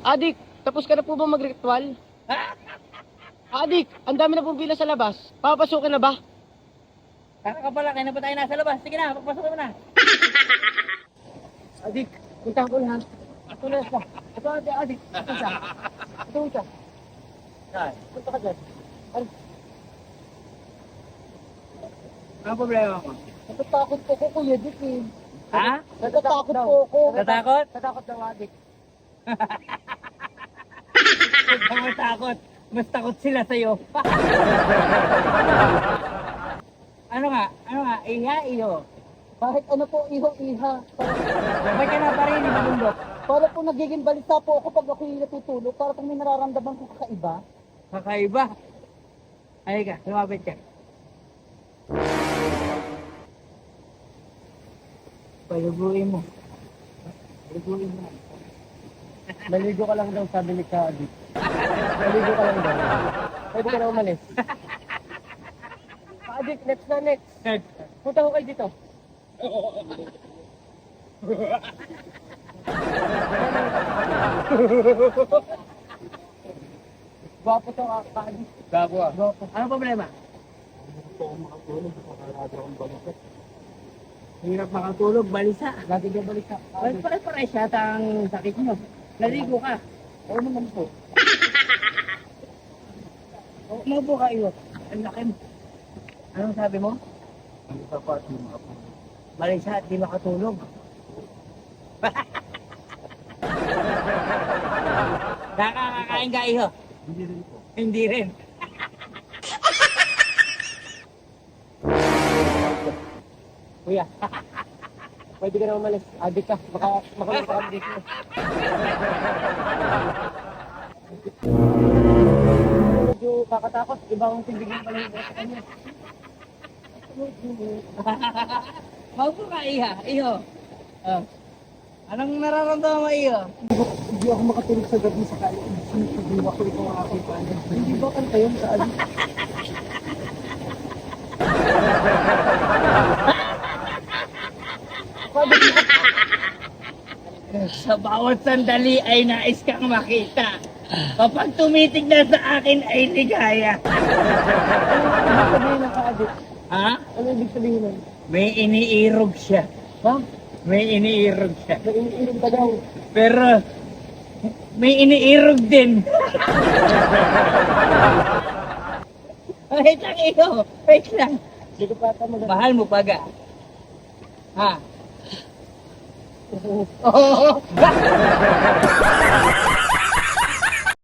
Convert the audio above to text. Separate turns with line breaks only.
Adik, tapos ka na po ba mag-ritual? Adik, ang dami na pong pila sa labas. Papasukin na ba?
Kaka ka pala, kaya na ba tayo nasa labas? Sige na, papasok mo na.
Adik, punta ko na. Ito na siya. Ito, adik. Ito siya. Ito siya.
Saan?
Punta ka dyan.
Ano problema mo?
Natatakot po ko, Kuya Dik eh.
Ha?
Natatakot po ako.
Natatakot?
Natatakot daw, adik.
Huwag kang matakot. Mas takot sila sa'yo. Ano nga? Iha, iyo.
Bakit ano po, iho-iha?
Ba't ka na pa rin, bundok?
Para po nagiging balita po ako pag ako'y natutulog. Para pong may nararamdaman ko kakaiba.
Kakaiba. Ay ka, lumapit ka. Palubuin mo. Palubuin mo.
Maligo ka lang daw, sabi ni Kadi. Maligo ka lang daw. Pwede ka na umalis. Adik, next na next. Punta ko kayo dito. Gwapo to, Kadi.
Gago ah. Ano problema? Hirap makatulog, balisa.
Lagi niya balik ka.
Well, pare-pare siya ang sakit nyo. Naligo ka.
Oo naman po.
Umupo ka iyo. Ang laki mo. Anong sabi mo? Balisa at di makatulog. Nakakakain ka iyo?
Hindi rin po.
Hindi rin.
Kuya, pwede ka na umalis. Adik ka. Baka makulong ka dito. Medyo kakatakot. Ibang tindigin pala yung sa kanya.
Maupo ka iha. Iyo. Anong nararamdaman mo iyo?
Hindi ako makatulog sa gabi sa kaya. Hindi ako ikaw ang aking paano. Hindi ba kanta yun sa adik?
Sa bawat sandali ay nais kang makita. Kapag tumitig na sa akin ay ligaya.
Ano ibig sabihin ng kaadik?
Ha?
Ano ibig sabihin nun?
May iniirog siya.
Ha?
May iniirog siya.
Naiinom ka daw.
Pero may iniirog din. Wait lang iyo. Wait lang.
Hindi ko pa tama.
Mahal mo paga. Ha?
Oo.